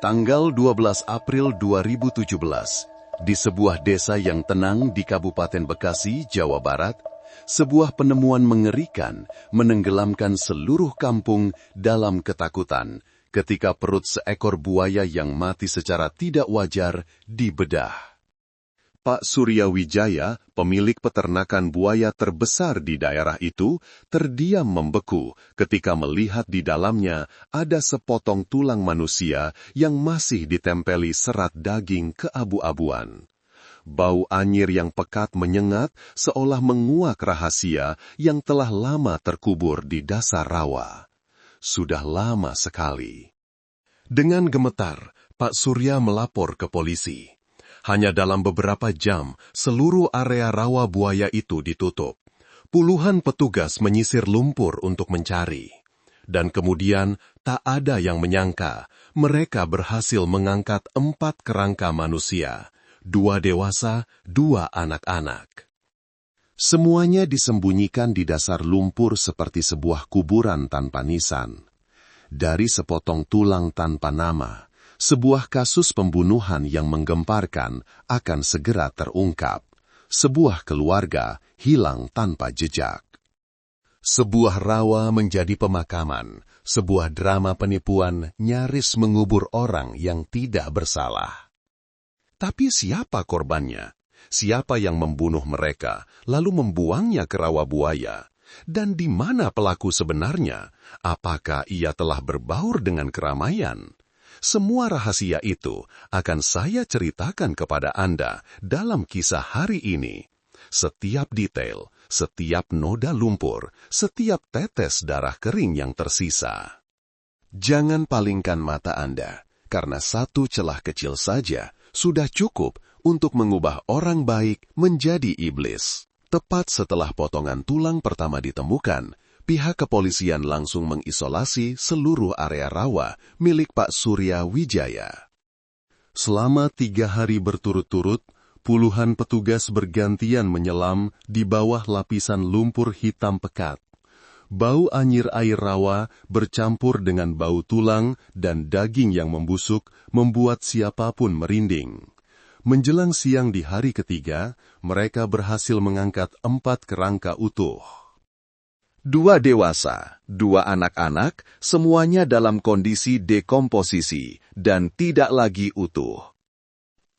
Tanggal 12 April 2017, di sebuah desa yang tenang di Kabupaten Bekasi, Jawa Barat, sebuah penemuan mengerikan menenggelamkan seluruh kampung dalam ketakutan ketika perut seekor buaya yang mati secara tidak wajar dibedah. Pak Surya Wijaya, pemilik peternakan buaya terbesar di daerah itu, terdiam membeku ketika melihat di dalamnya ada sepotong tulang manusia yang masih ditempeli serat daging keabu-abuan. Bau anyir yang pekat menyengat seolah menguak rahasia yang telah lama terkubur di dasar rawa. Sudah lama sekali. Dengan gemetar, Pak Surya melapor ke polisi. Hanya dalam beberapa jam, seluruh area rawa buaya itu ditutup. Puluhan petugas menyisir lumpur untuk mencari. Dan kemudian, tak ada yang menyangka, mereka berhasil mengangkat 4 kerangka manusia, 2 dewasa, 2 anak-anak. Semuanya disembunyikan di dasar lumpur seperti sebuah kuburan tanpa nisan. Dari sepotong tulang tanpa nama, sebuah kasus pembunuhan yang menggemparkan akan segera terungkap. Sebuah keluarga hilang tanpa jejak. Sebuah rawa menjadi pemakaman. Sebuah drama penipuan nyaris mengubur orang yang tidak bersalah. Tapi siapa korbannya? Siapa yang membunuh mereka, lalu membuangnya ke rawa buaya? Dan di mana pelaku sebenarnya? Apakah ia telah berbaur dengan keramaian? Semua rahasia itu akan saya ceritakan kepada Anda dalam kisah hari ini. Setiap detail, setiap noda lumpur, setiap tetes darah kering yang tersisa. Jangan palingkan mata Anda, karena satu celah kecil saja sudah cukup untuk mengubah orang baik menjadi iblis. Tepat setelah potongan tulang pertama ditemukan, pihak kepolisian langsung mengisolasi seluruh area rawa milik Pak Surya Wijaya. Selama 3 hari berturut-turut, puluhan petugas bergantian menyelam di bawah lapisan lumpur hitam pekat. Bau anyir air rawa bercampur dengan bau tulang dan daging yang membusuk membuat siapapun merinding. Menjelang siang di hari ketiga, mereka berhasil mengangkat 4 kerangka utuh. 2 dewasa, 2 anak-anak, semuanya dalam kondisi dekomposisi dan tidak lagi utuh.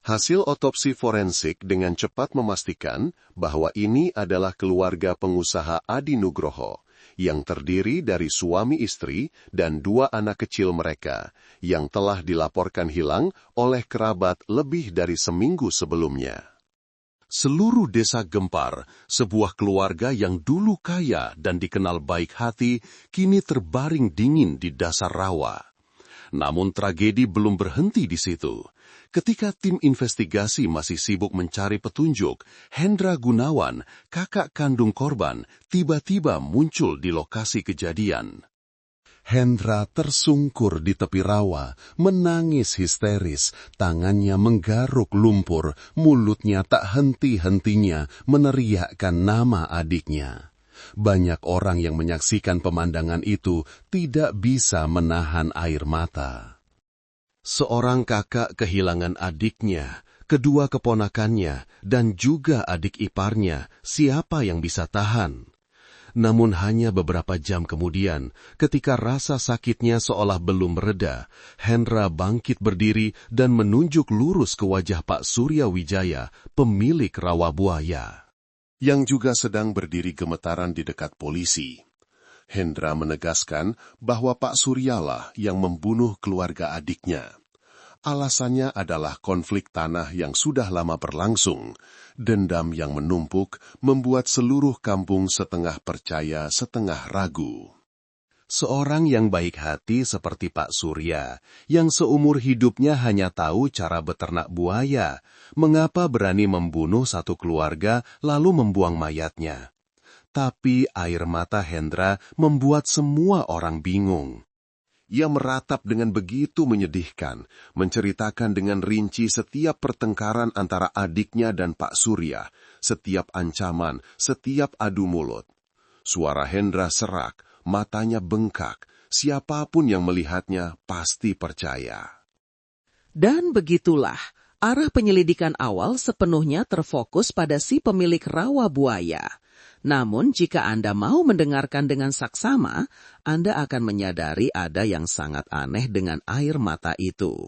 Hasil otopsi forensik dengan cepat memastikan bahwa ini adalah keluarga pengusaha Adi Nugroho, yang terdiri dari suami istri dan 2 anak kecil mereka, yang telah dilaporkan hilang oleh kerabat lebih dari seminggu sebelumnya. Seluruh desa gempar, sebuah keluarga yang dulu kaya dan dikenal baik hati, kini terbaring dingin di dasar rawa. Namun tragedi belum berhenti di situ. Ketika tim investigasi masih sibuk mencari petunjuk, Hendra Gunawan, kakak kandung korban, tiba-tiba muncul di lokasi kejadian. Hendra tersungkur di tepi rawa, menangis histeris, tangannya menggaruk lumpur, mulutnya tak henti-hentinya meneriakkan nama adiknya. Banyak orang yang menyaksikan pemandangan itu tidak bisa menahan air mata. Seorang kakak kehilangan adiknya, kedua keponakannya, dan juga adik iparnya. Siapa yang bisa tahan? Namun hanya beberapa jam kemudian, ketika rasa sakitnya seolah belum mereda, Hendra bangkit berdiri dan menunjuk lurus ke wajah Pak Surya Wijaya, pemilik rawa buaya, yang juga sedang berdiri gemetaran di dekat polisi. Hendra menegaskan bahwa Pak Suryalah yang membunuh keluarga adiknya. Alasannya adalah konflik tanah yang sudah lama berlangsung. Dendam yang menumpuk membuat seluruh kampung setengah percaya, setengah ragu. Seorang yang baik hati seperti Pak Surya, yang seumur hidupnya hanya tahu cara beternak buaya, mengapa berani membunuh satu keluarga lalu membuang mayatnya? Tapi air mata Hendra membuat semua orang bingung. Ia meratap dengan begitu menyedihkan, menceritakan dengan rinci setiap pertengkaran antara adiknya dan Pak Surya, setiap ancaman, setiap adu mulut. Suara Hendra serak, matanya bengkak, siapapun yang melihatnya pasti percaya. Dan begitulah, arah penyelidikan awal sepenuhnya terfokus pada si pemilik rawa buaya. Namun jika Anda mau mendengarkan dengan saksama, Anda akan menyadari ada yang sangat aneh dengan air mata itu.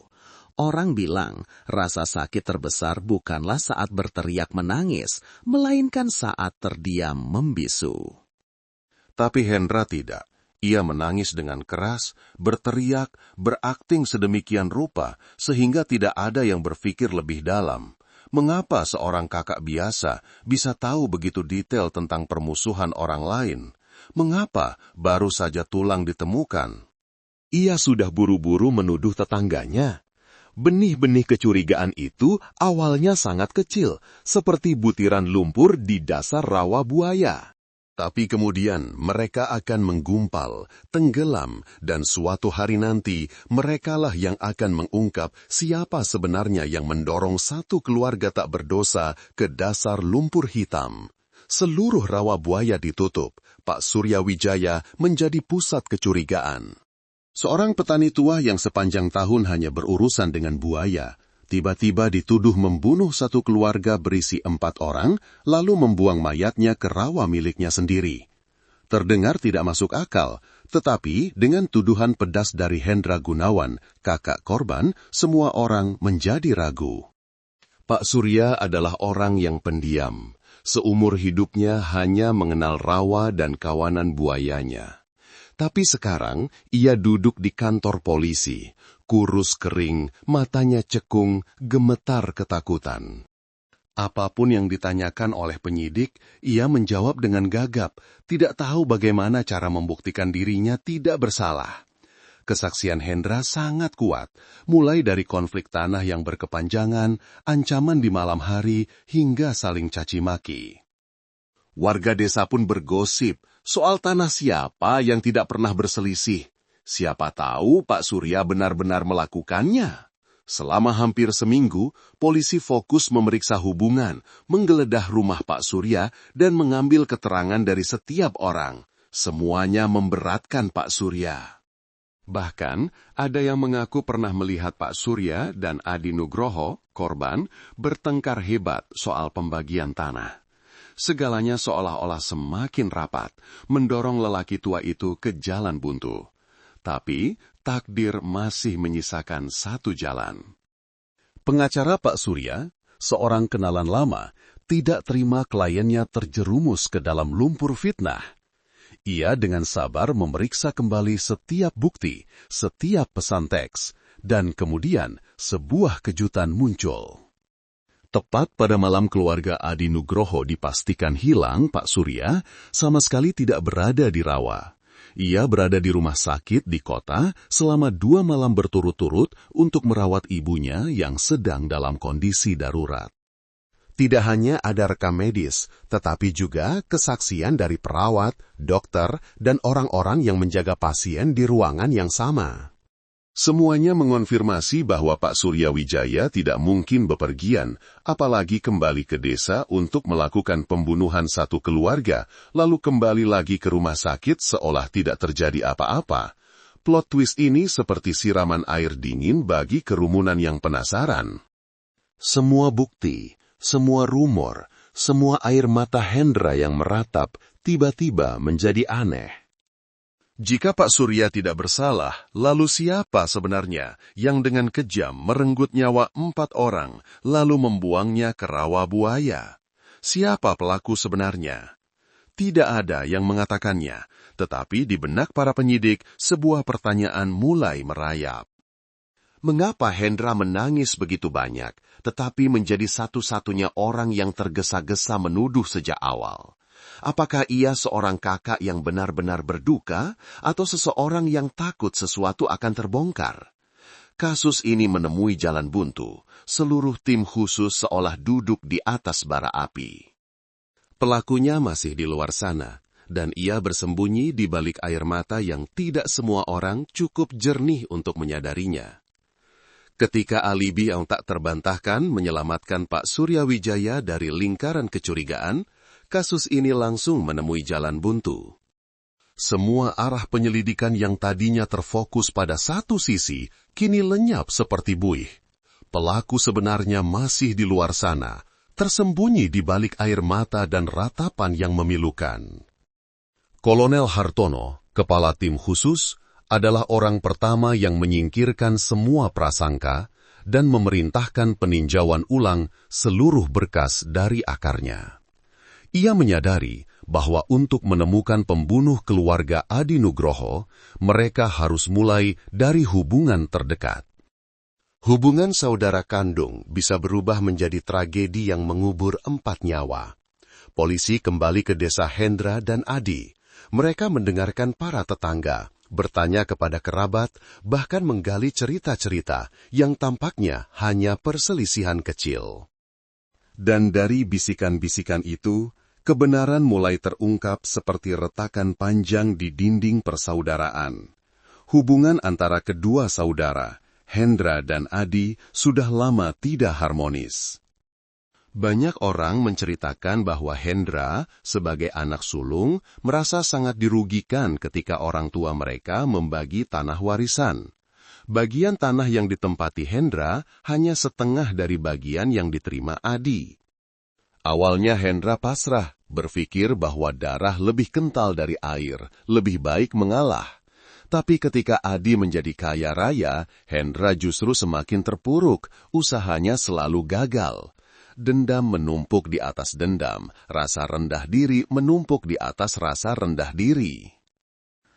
Orang bilang rasa sakit terbesar bukanlah saat berteriak menangis, melainkan saat terdiam membisu. Tapi Hendra tidak. Ia menangis dengan keras, berteriak, berakting sedemikian rupa, sehingga tidak ada yang berpikir lebih dalam. Mengapa seorang kakak biasa bisa tahu begitu detail tentang permusuhan orang lain? Mengapa baru saja tulang ditemukan? Ia sudah buru-buru menuduh tetangganya. Benih-benih kecurigaan itu awalnya sangat kecil, seperti butiran lumpur di dasar rawa buaya. Tapi kemudian mereka akan menggumpal, tenggelam, dan suatu hari nanti merekalah yang akan mengungkap siapa sebenarnya yang mendorong satu keluarga tak berdosa ke dasar lumpur hitam. Seluruh rawa buaya ditutup, Pak Surya Wijaya menjadi pusat kecurigaan. Seorang petani tua yang sepanjang tahun hanya berurusan dengan buaya, tiba-tiba dituduh membunuh satu keluarga berisi 4 orang, lalu membuang mayatnya ke rawa miliknya sendiri. Terdengar tidak masuk akal, tetapi dengan tuduhan pedas dari Hendra Gunawan, kakak korban, semua orang menjadi ragu. Pak Surya adalah orang yang pendiam. Seumur hidupnya hanya mengenal rawa dan kawanan buayanya. Tapi sekarang ia duduk di kantor polisi, kurus kering, matanya cekung, gemetar ketakutan. Apapun yang ditanyakan oleh penyidik, ia menjawab dengan gagap, tidak tahu bagaimana cara membuktikan dirinya tidak bersalah. Kesaksian Hendra sangat kuat, mulai dari konflik tanah yang berkepanjangan, ancaman di malam hari, hingga saling caci maki. Warga desa pun bergosip soal tanah siapa yang tidak pernah berselisih. Siapa tahu Pak Surya benar-benar melakukannya. Selama hampir seminggu, polisi fokus memeriksa hubungan, menggeledah rumah Pak Surya, dan mengambil keterangan dari setiap orang. Semuanya memberatkan Pak Surya. Bahkan, ada yang mengaku pernah melihat Pak Surya dan Adi Nugroho, korban, bertengkar hebat soal pembagian tanah. Segalanya seolah-olah semakin rapat, mendorong lelaki tua itu ke jalan buntu. Tapi, takdir masih menyisakan satu jalan. Pengacara Pak Surya, seorang kenalan lama, tidak terima kliennya terjerumus ke dalam lumpur fitnah. Ia dengan sabar memeriksa kembali setiap bukti, setiap pesan teks, dan kemudian sebuah kejutan muncul. Tepat pada malam keluarga Adi Nugroho dipastikan hilang, Pak Surya sama sekali tidak berada di rawa. Ia berada di rumah sakit di kota selama 2 malam berturut-turut untuk merawat ibunya yang sedang dalam kondisi darurat. Tidak hanya ada rekam medis, tetapi juga kesaksian dari perawat, dokter, dan orang-orang yang menjaga pasien di ruangan yang sama. Semuanya mengonfirmasi bahwa Pak Surya Wijaya tidak mungkin bepergian, apalagi kembali ke desa untuk melakukan pembunuhan satu keluarga, lalu kembali lagi ke rumah sakit seolah tidak terjadi apa-apa. Plot twist ini seperti siraman air dingin bagi kerumunan yang penasaran. Semua bukti, semua rumor, semua air mata Hendra yang meratap tiba-tiba menjadi aneh. Jika Pak Surya tidak bersalah, lalu siapa sebenarnya yang dengan kejam merenggut nyawa 4 orang, lalu membuangnya ke rawa buaya? Siapa pelaku sebenarnya? Tidak ada yang mengatakannya, tetapi di benak para penyidik, sebuah pertanyaan mulai merayap. Mengapa Hendra menangis begitu banyak, tetapi menjadi satu-satunya orang yang tergesa-gesa menuduh sejak awal? Apakah ia seorang kakak yang benar-benar berduka atau seseorang yang takut sesuatu akan terbongkar? Kasus ini menemui jalan buntu. Seluruh tim khusus seolah duduk di atas bara api. Pelakunya masih di luar sana, dan ia bersembunyi di balik air mata yang tidak semua orang cukup jernih untuk menyadarinya. Ketika alibi yang tak terbantahkan menyelamatkan Pak Surya Wijaya dari lingkaran kecurigaan, kasus ini langsung menemui jalan buntu. Semua arah penyelidikan yang tadinya terfokus pada satu sisi, kini lenyap seperti buih. Pelaku sebenarnya masih di luar sana, tersembunyi di balik air mata dan ratapan yang memilukan. Kolonel Hartono, kepala tim khusus, adalah orang pertama yang menyingkirkan semua prasangka dan memerintahkan peninjauan ulang seluruh berkas dari akarnya. Ia menyadari bahwa untuk menemukan pembunuh keluarga Adi Nugroho, mereka harus mulai dari hubungan terdekat. Hubungan saudara kandung bisa berubah menjadi tragedi yang mengubur 4 nyawa. Polisi kembali ke desa Hendra dan Adi. Mereka mendengarkan para tetangga, bertanya kepada kerabat, bahkan menggali cerita-cerita yang tampaknya hanya perselisihan kecil. Dan dari bisikan-bisikan itu, kebenaran mulai terungkap seperti retakan panjang di dinding persaudaraan. Hubungan antara kedua saudara, Hendra dan Adi, sudah lama tidak harmonis. Banyak orang menceritakan bahwa Hendra, sebagai anak sulung, merasa sangat dirugikan ketika orang tua mereka membagi tanah warisan. Bagian tanah yang ditempati Hendra hanya setengah dari bagian yang diterima Adi. Awalnya Hendra pasrah, berpikir bahwa darah lebih kental dari air, lebih baik mengalah. Tapi ketika Adi menjadi kaya raya, Hendra justru semakin terpuruk, usahanya selalu gagal. Dendam menumpuk di atas dendam, rasa rendah diri menumpuk di atas rasa rendah diri.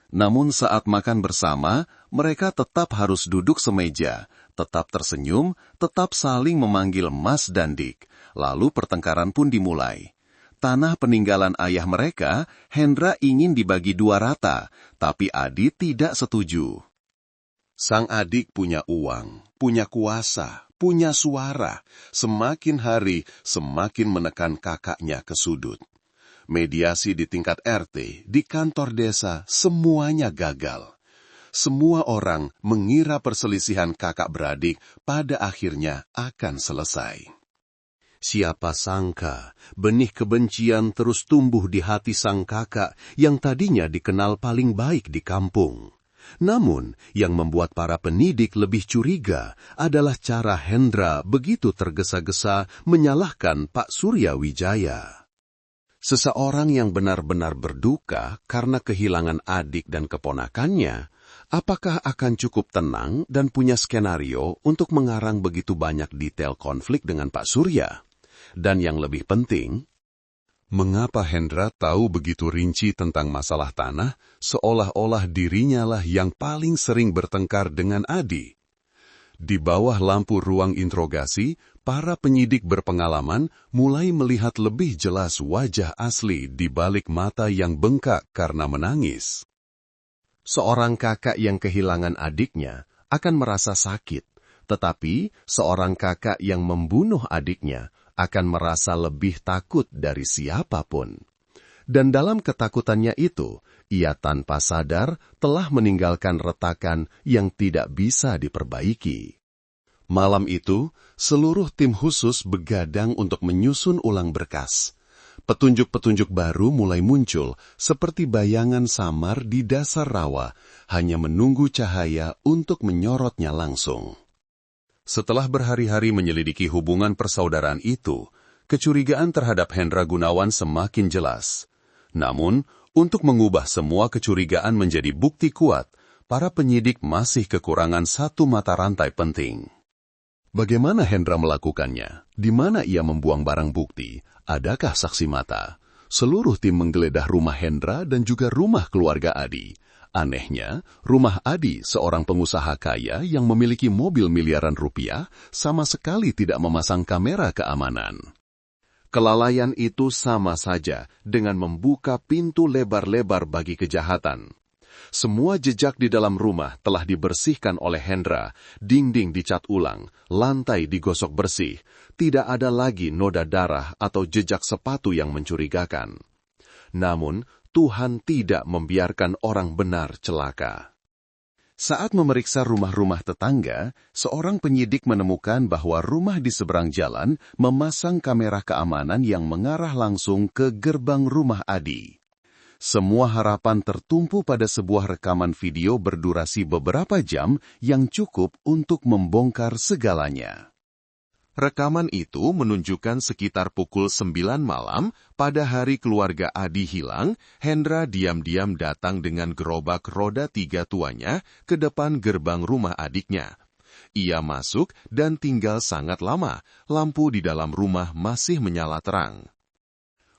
Namun saat makan bersama, mereka tetap harus duduk semeja, tetap tersenyum, tetap saling memanggil Mas dan Dik. Lalu pertengkaran pun dimulai. Tanah peninggalan ayah mereka, Hendra ingin dibagi 2 rata, tapi Adi tidak setuju. Sang adik punya uang, punya kuasa, punya suara, semakin hari semakin menekan kakaknya ke sudut. Mediasi di tingkat RT, di kantor desa, semuanya gagal. Semua orang mengira perselisihan kakak beradik pada akhirnya akan selesai. Siapa sangka benih kebencian terus tumbuh di hati sang kakak yang tadinya dikenal paling baik di kampung. Namun, yang membuat para penyidik lebih curiga adalah cara Hendra begitu tergesa-gesa menyalahkan Pak Surya Wijaya. Seseorang yang benar-benar berduka karena kehilangan adik dan keponakannya, apakah akan cukup tenang dan punya skenario untuk mengarang begitu banyak detail konflik dengan Pak Surya? Dan yang lebih penting, mengapa Hendra tahu begitu rinci tentang masalah tanah, seolah-olah dirinya lah yang paling sering bertengkar dengan Adi? Di bawah lampu ruang interogasi, para penyidik berpengalaman mulai melihat lebih jelas wajah asli di balik mata yang bengkak karena menangis. Seorang kakak yang kehilangan adiknya akan merasa sakit, tetapi seorang kakak yang membunuh adiknya akan merasa lebih takut dari siapapun. Dan dalam ketakutannya itu, ia tanpa sadar telah meninggalkan retakan yang tidak bisa diperbaiki. Malam itu, seluruh tim khusus begadang untuk menyusun ulang berkas. Petunjuk-petunjuk baru mulai muncul seperti bayangan samar di dasar rawa, hanya menunggu cahaya untuk menyorotnya langsung. Setelah berhari-hari menyelidiki hubungan persaudaraan itu, kecurigaan terhadap Hendra Gunawan semakin jelas. Namun, untuk mengubah semua kecurigaan menjadi bukti kuat, para penyidik masih kekurangan satu mata rantai penting. Bagaimana Hendra melakukannya? Di mana ia membuang barang bukti? Adakah saksi mata? Seluruh tim menggeledah rumah Hendra dan juga rumah keluarga Adi. Anehnya, rumah Adi, seorang pengusaha kaya yang memiliki mobil miliaran rupiah, sama sekali tidak memasang kamera keamanan. Kelalaian itu sama saja dengan membuka pintu lebar-lebar bagi kejahatan. Semua jejak di dalam rumah telah dibersihkan oleh Hendra, dinding dicat ulang, lantai digosok bersih, tidak ada lagi noda darah atau jejak sepatu yang mencurigakan. Namun, Tuhan tidak membiarkan orang benar celaka. Saat memeriksa rumah-rumah tetangga, seorang penyidik menemukan bahwa rumah di seberang jalan memasang kamera keamanan yang mengarah langsung ke gerbang rumah Adi. Semua harapan tertumpu pada sebuah rekaman video berdurasi beberapa jam yang cukup untuk membongkar segalanya. Rekaman itu menunjukkan sekitar pukul 9 malam pada hari keluarga Adi hilang, Hendra diam-diam datang dengan gerobak roda 3 tuanya ke depan gerbang rumah adiknya. Ia masuk dan tinggal sangat lama, lampu di dalam rumah masih menyala terang.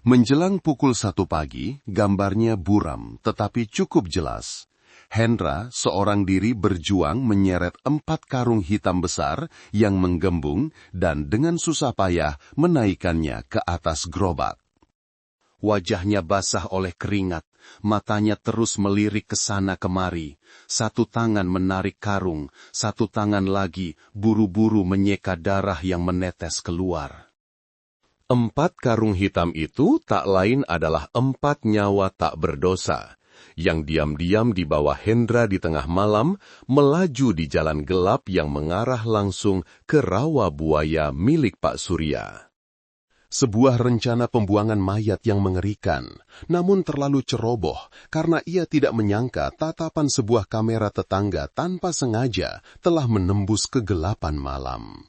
Menjelang pukul 1 pagi, gambarnya buram tetapi cukup jelas. Hendra seorang diri berjuang menyeret 4 karung hitam besar yang menggembung dan dengan susah payah menaikkannya ke atas gerobak. Wajahnya basah oleh keringat, matanya terus melirik ke sana kemari. Satu tangan menarik karung, satu tangan lagi buru-buru menyeka darah yang menetes keluar. 4 karung hitam itu tak lain adalah 4 nyawa tak berdosa, yang diam-diam di bawah Hendra di tengah malam, melaju di jalan gelap yang mengarah langsung ke rawa buaya milik Pak Surya. Sebuah rencana pembuangan mayat yang mengerikan, namun terlalu ceroboh karena ia tidak menyangka tatapan sebuah kamera tetangga tanpa sengaja telah menembus kegelapan malam.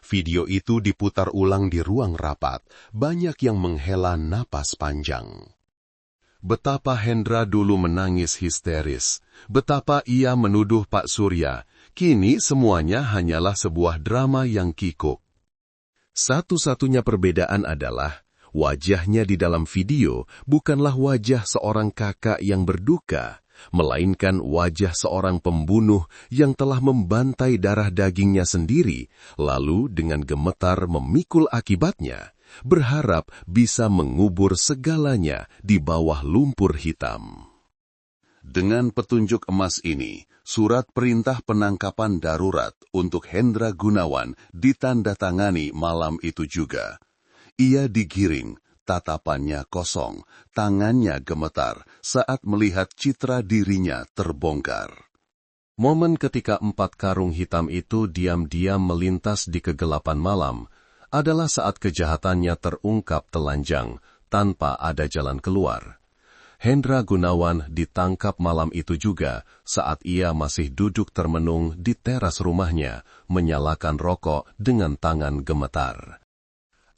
Video itu diputar ulang di ruang rapat, banyak yang menghela napas panjang. Betapa Hendra dulu menangis histeris, betapa ia menuduh Pak Surya, kini semuanya hanyalah sebuah drama yang kikuk. Satu-satunya perbedaan adalah, wajahnya di dalam video bukanlah wajah seorang kakak yang berduka, melainkan wajah seorang pembunuh yang telah membantai darah dagingnya sendiri, lalu dengan gemetar memikul akibatnya, berharap bisa mengubur segalanya di bawah lumpur hitam. Dengan petunjuk emas ini, surat perintah penangkapan darurat untuk Hendra Gunawan ditandatangani malam itu juga. Ia digiring, tatapannya kosong, tangannya gemetar saat melihat citra dirinya terbongkar. Momen ketika 4 karung hitam itu diam-diam melintas di kegelapan malam adalah saat kejahatannya terungkap telanjang tanpa ada jalan keluar. Hendra Gunawan ditangkap malam itu juga saat ia masih duduk termenung di teras rumahnya, menyalakan rokok dengan tangan gemetar.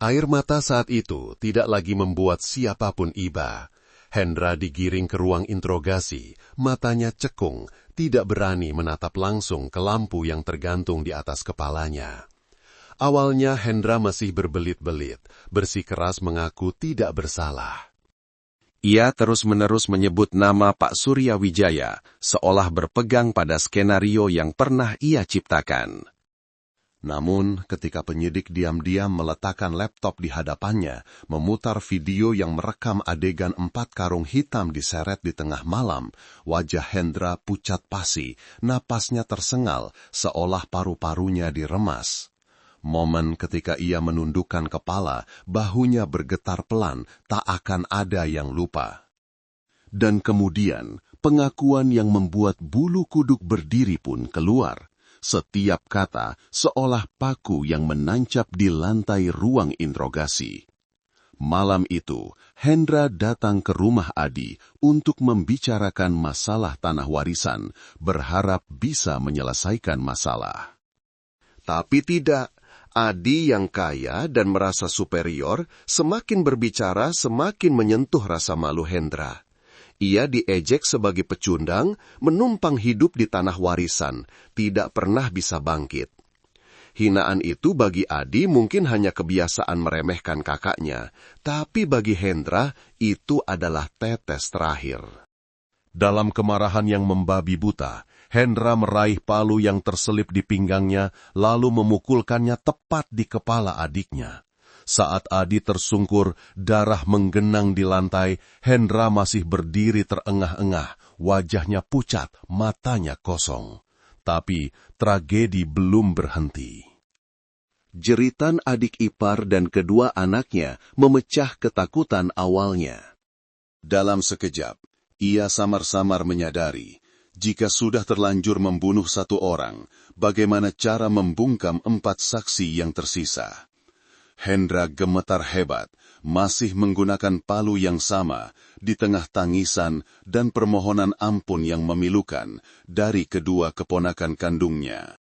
Air mata saat itu tidak lagi membuat siapapun iba. Hendra digiring ke ruang interogasi, matanya cekung, tidak berani menatap langsung ke lampu yang tergantung di atas kepalanya. Awalnya Hendra masih berbelit-belit, bersikeras mengaku tidak bersalah. Ia terus-menerus menyebut nama Pak Surya Wijaya, seolah berpegang pada skenario yang pernah ia ciptakan. Namun, ketika penyidik diam-diam meletakkan laptop di hadapannya, memutar video yang merekam adegan 4 karung hitam diseret di tengah malam, wajah Hendra pucat pasi, napasnya tersengal, seolah paru-parunya diremas. Momen ketika ia menundukkan kepala, bahunya bergetar pelan, tak akan ada yang lupa. Dan kemudian, pengakuan yang membuat bulu kuduk berdiri pun keluar. Setiap kata seolah paku yang menancap di lantai ruang interogasi. Malam itu, Hendra datang ke rumah Adi untuk membicarakan masalah tanah warisan, berharap bisa menyelesaikan masalah. Tapi tidak. Adi yang kaya dan merasa superior, semakin berbicara semakin menyentuh rasa malu Hendra. Ia diejek sebagai pecundang, menumpang hidup di tanah warisan, tidak pernah bisa bangkit. Hinaan itu bagi Adi mungkin hanya kebiasaan meremehkan kakaknya, tapi bagi Hendra itu adalah tetes terakhir. Dalam kemarahan yang membabi buta, Hendra meraih palu yang terselip di pinggangnya, lalu memukulkannya tepat di kepala adiknya. Saat Adi tersungkur, darah menggenang di lantai, Hendra masih berdiri terengah-engah, wajahnya pucat, matanya kosong. Tapi tragedi belum berhenti. Jeritan adik ipar dan kedua anaknya memecah ketakutan awalnya. Dalam sekejap, ia samar-samar menyadari, jika sudah terlanjur membunuh 1 orang, bagaimana cara membungkam 4 saksi yang tersisa. Hendra gemetar hebat, masih menggunakan palu yang sama, di tengah tangisan dan permohonan ampun yang memilukan dari kedua keponakan kandungnya.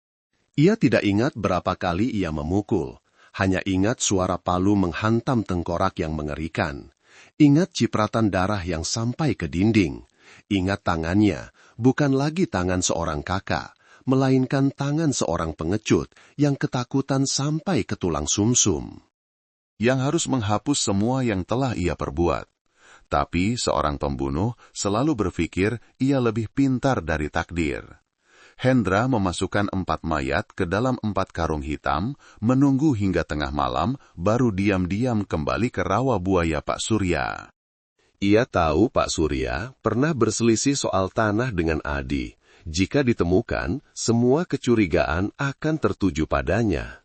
Ia tidak ingat berapa kali ia memukul, Hanya ingat suara palu menghantam tengkorak yang mengerikan. Ingat cipratan darah yang sampai ke dinding. Ingat tangannya, bukan lagi tangan seorang kakak, melainkan tangan seorang pengecut yang ketakutan sampai ke tulang sumsum. Yang harus menghapus semua yang telah ia perbuat. Tapi seorang pembunuh selalu berpikir ia lebih pintar dari takdir. Hendra memasukkan 4 mayat ke dalam 4 karung hitam, menunggu hingga tengah malam, baru diam-diam kembali ke rawa buaya Pak Surya. Ia tahu Pak Surya pernah berselisih soal tanah dengan Adi. Jika ditemukan, semua kecurigaan akan tertuju padanya.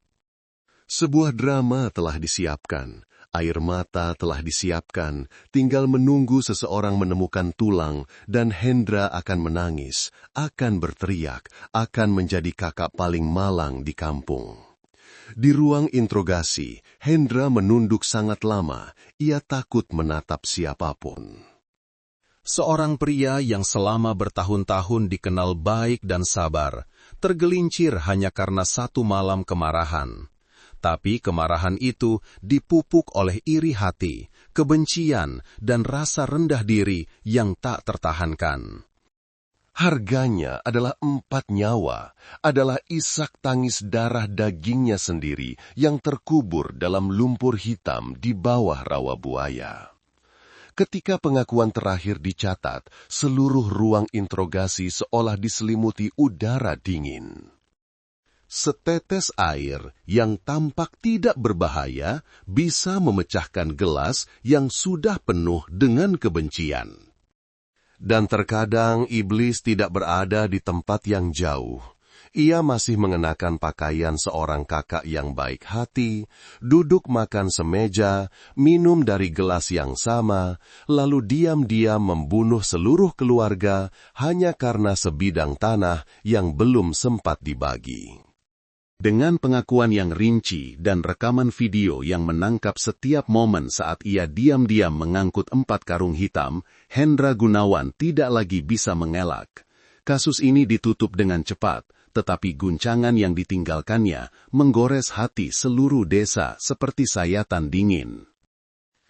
Sebuah drama telah disiapkan. Air mata telah disiapkan, tinggal menunggu seseorang menemukan tulang, dan Hendra akan menangis, akan berteriak, akan menjadi kakak paling malang di kampung. Di ruang interogasi, Hendra menunduk sangat lama, ia takut menatap siapapun. Seorang pria yang selama bertahun-tahun dikenal baik dan sabar, tergelincir hanya karena satu malam kemarahan. Tapi kemarahan itu dipupuk oleh iri hati, kebencian, dan rasa rendah diri yang tak tertahankan. Harganya adalah 4 nyawa, adalah isak tangis darah dagingnya sendiri yang terkubur dalam lumpur hitam di bawah rawa buaya. Ketika pengakuan terakhir dicatat, seluruh ruang interogasi seolah diselimuti udara dingin. Setetes air yang tampak tidak berbahaya bisa memecahkan gelas yang sudah penuh dengan kebencian. Dan terkadang iblis tidak berada di tempat yang jauh. Ia masih mengenakan pakaian seorang kakak yang baik hati, duduk makan semeja, minum dari gelas yang sama, lalu diam-diam membunuh seluruh keluarga hanya karena sebidang tanah yang belum sempat dibagi. Dengan pengakuan yang rinci dan rekaman video yang menangkap setiap momen saat ia diam-diam mengangkut 4 karung hitam, Hendra Gunawan tidak lagi bisa mengelak. Kasus ini ditutup dengan cepat, tetapi guncangan yang ditinggalkannya menggores hati seluruh desa seperti sayatan dingin.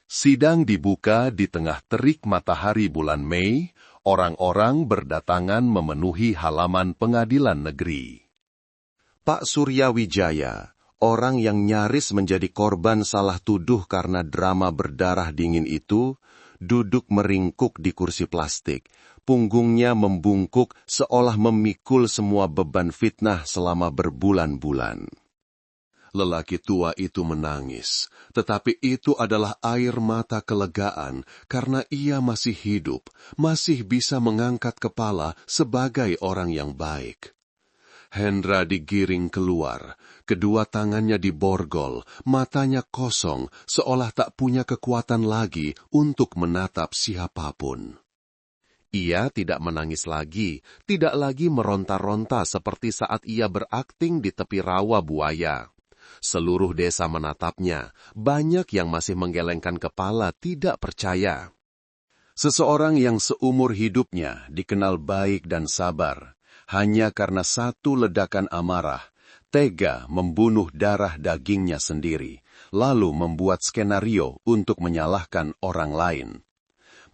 Sidang dibuka di tengah terik matahari bulan Mei, orang-orang berdatangan memenuhi halaman pengadilan negeri. Pak Surya Wijaya, orang yang nyaris menjadi korban salah tuduh karena drama berdarah dingin itu, duduk meringkuk di kursi plastik. Punggungnya membungkuk seolah memikul semua beban fitnah selama berbulan-bulan. Lelaki tua itu menangis, tetapi itu adalah air mata kelegaan karena ia masih hidup, masih bisa mengangkat kepala sebagai orang yang baik. Hendra digiring keluar, kedua tangannya diborgol, matanya kosong, seolah tak punya kekuatan lagi untuk menatap siapapun. Ia tidak menangis lagi, tidak lagi meronta-ronta seperti saat ia berakting di tepi rawa buaya. Seluruh desa menatapnya, banyak yang masih menggelengkan kepala tidak percaya. Seseorang yang seumur hidupnya dikenal baik dan sabar, hanya karena satu ledakan amarah, tega membunuh darah dagingnya sendiri, lalu membuat skenario untuk menyalahkan orang lain.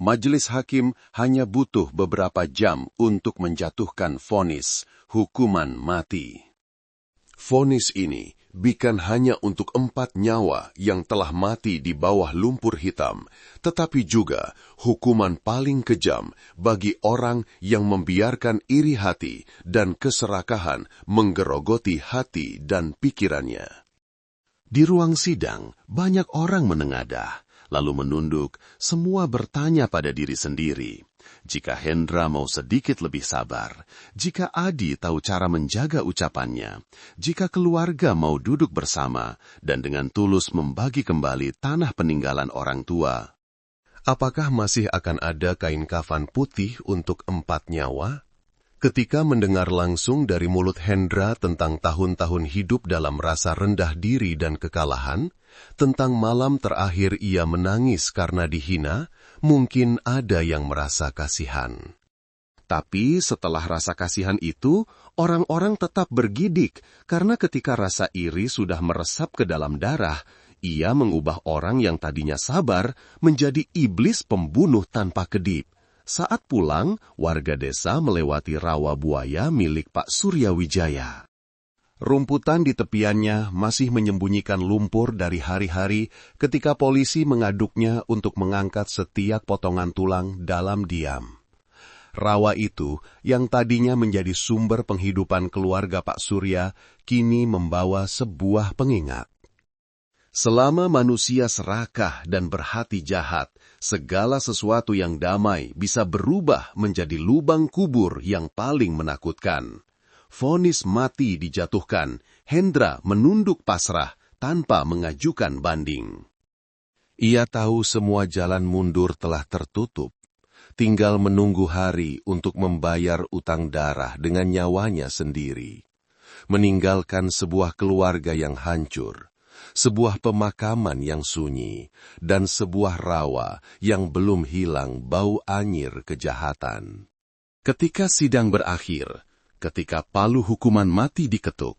Majelis hakim hanya butuh beberapa jam untuk menjatuhkan vonis, hukuman mati. Vonis ini bukan hanya untuk 4 nyawa yang telah mati di bawah lumpur hitam, tetapi juga hukuman paling kejam bagi orang yang membiarkan iri hati dan keserakahan menggerogoti hati dan pikirannya. Di ruang sidang, banyak orang menengadah, lalu menunduk, semua bertanya pada diri sendiri. Jika Hendra mau sedikit lebih sabar, jika Adi tahu cara menjaga ucapannya, jika keluarga mau duduk bersama dan dengan tulus membagi kembali tanah peninggalan orang tua, apakah masih akan ada kain kafan putih untuk 4 nyawa? Ketika mendengar langsung dari mulut Hendra tentang tahun-tahun hidup dalam rasa rendah diri dan kekalahan, tentang malam terakhir ia menangis karena dihina, mungkin ada yang merasa kasihan. Tapi setelah rasa kasihan itu, orang-orang tetap bergidik karena ketika rasa iri sudah meresap ke dalam darah, ia mengubah orang yang tadinya sabar menjadi iblis pembunuh tanpa kedip. Saat pulang, warga desa melewati rawa buaya milik Pak Suryawijaya. Rumputan di tepiannya masih menyembunyikan lumpur dari hari-hari ketika polisi mengaduknya untuk mengangkat setiap potongan tulang dalam diam. Rawa itu, yang tadinya menjadi sumber penghidupan keluarga Pak Surya, kini membawa sebuah pengingat. Selama manusia serakah dan berhati jahat, segala sesuatu yang damai bisa berubah menjadi lubang kubur yang paling menakutkan. Vonis mati dijatuhkan, Hendra menunduk pasrah tanpa mengajukan banding. Ia tahu semua jalan mundur telah tertutup. Tinggal menunggu hari untuk membayar utang darah dengan nyawanya sendiri. Meninggalkan sebuah keluarga yang hancur, sebuah pemakaman yang sunyi, dan sebuah rawa yang belum hilang bau anyir kejahatan. Ketika sidang berakhir, ketika palu hukuman mati diketuk,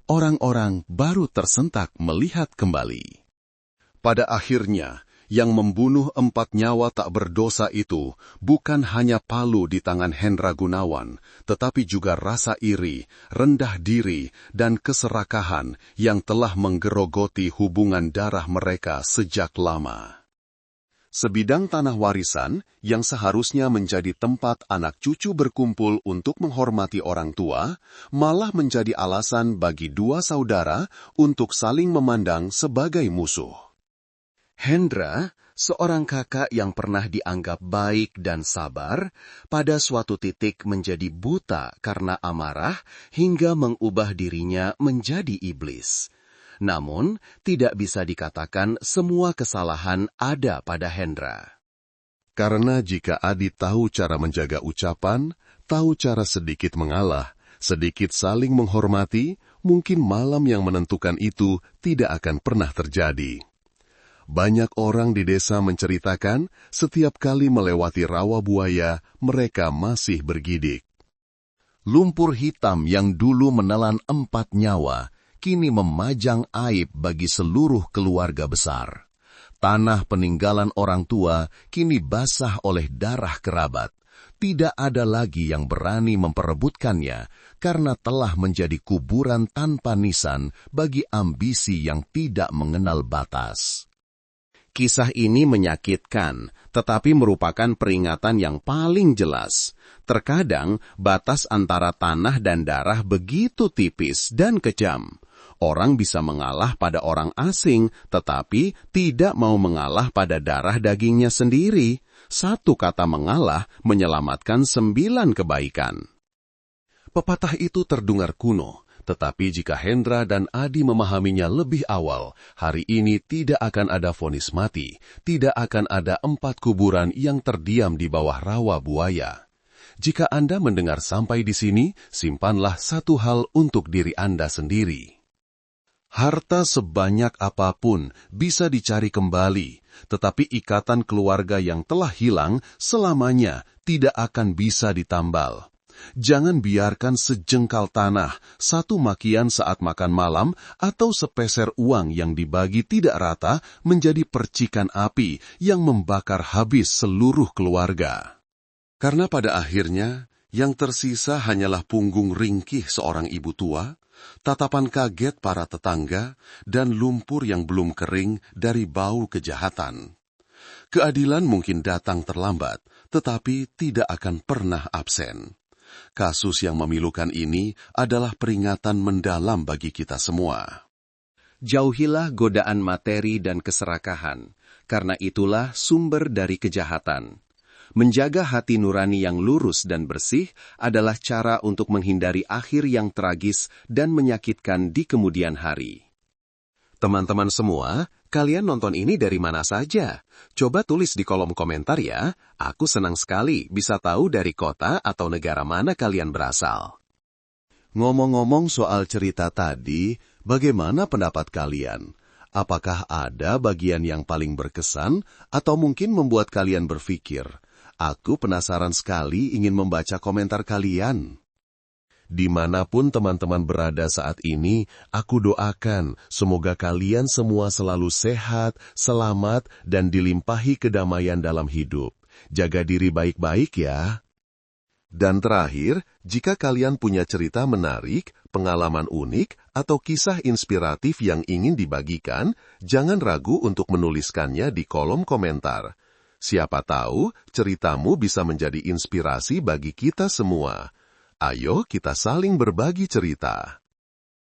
orang-orang baru tersentak melihat kembali. Pada akhirnya, yang membunuh 4 nyawa tak berdosa itu bukan hanya palu di tangan Hendra Gunawan, tetapi juga rasa iri, rendah diri, dan keserakahan yang telah menggerogoti hubungan darah mereka sejak lama. Sebidang tanah warisan yang seharusnya menjadi tempat anak cucu berkumpul untuk menghormati orang tua, malah menjadi alasan bagi 2 saudara untuk saling memandang sebagai musuh. Hendra, seorang kakak yang pernah dianggap baik dan sabar, pada suatu titik menjadi buta karena amarah hingga mengubah dirinya menjadi iblis. Namun, tidak bisa dikatakan semua kesalahan ada pada Hendra. Karena jika Adi tahu cara menjaga ucapan, tahu cara sedikit mengalah, sedikit saling menghormati, mungkin malam yang menentukan itu tidak akan pernah terjadi. Banyak orang di desa menceritakan setiap kali melewati rawa buaya, mereka masih bergidik. Lumpur hitam yang dulu menelan 4 nyawa, kini memajang aib bagi seluruh keluarga besar. Tanah peninggalan orang tua kini basah oleh darah kerabat. Tidak ada lagi yang berani memperebutkannya karena telah menjadi kuburan tanpa nisan bagi ambisi yang tidak mengenal batas. Kisah ini menyakitkan, tetapi merupakan peringatan yang paling jelas. Terkadang, batas antara tanah dan darah begitu tipis dan kejam. Orang bisa mengalah pada orang asing, tetapi tidak mau mengalah pada darah dagingnya sendiri. 1 kata mengalah menyelamatkan 9 kebaikan. Pepatah itu terdengar kuno. Tetapi jika Hendra dan Adi memahaminya lebih awal, hari ini tidak akan ada vonis mati, tidak akan ada 4 kuburan yang terdiam di bawah rawa buaya. Jika Anda mendengar sampai di sini, simpanlah satu hal untuk diri Anda sendiri. Harta sebanyak apapun bisa dicari kembali, tetapi ikatan keluarga yang telah hilang selamanya tidak akan bisa ditambal. Jangan biarkan sejengkal tanah, 1 makian saat makan malam, atau sepeser uang yang dibagi tidak rata menjadi percikan api yang membakar habis seluruh keluarga. Karena pada akhirnya, yang tersisa hanyalah punggung ringkih seorang ibu tua, tatapan kaget para tetangga, dan lumpur yang belum kering dari bau kejahatan. Keadilan mungkin datang terlambat, tetapi tidak akan pernah absen. Kasus yang memilukan ini adalah peringatan mendalam bagi kita semua. Jauhilah godaan materi dan keserakahan, karena itulah sumber dari kejahatan. Menjaga hati nurani yang lurus dan bersih adalah cara untuk menghindari akhir yang tragis dan menyakitkan di kemudian hari. Teman-teman semua, kalian nonton ini dari mana saja? Coba tulis di kolom komentar ya. Aku senang sekali bisa tahu dari kota atau negara mana kalian berasal. Ngomong-ngomong soal cerita tadi, bagaimana pendapat kalian? Apakah ada bagian yang paling berkesan atau mungkin membuat kalian berpikir, Aku penasaran sekali ingin membaca komentar kalian. Dimanapun teman-teman berada saat ini, aku doakan semoga kalian semua selalu sehat, selamat, dan dilimpahi kedamaian dalam hidup. Jaga diri baik-baik ya. Dan terakhir, jika kalian punya cerita menarik, pengalaman unik, atau kisah inspiratif yang ingin dibagikan, jangan ragu untuk menuliskannya di kolom komentar. Siapa tahu ceritamu bisa menjadi inspirasi bagi kita semua. Ayo kita saling berbagi cerita.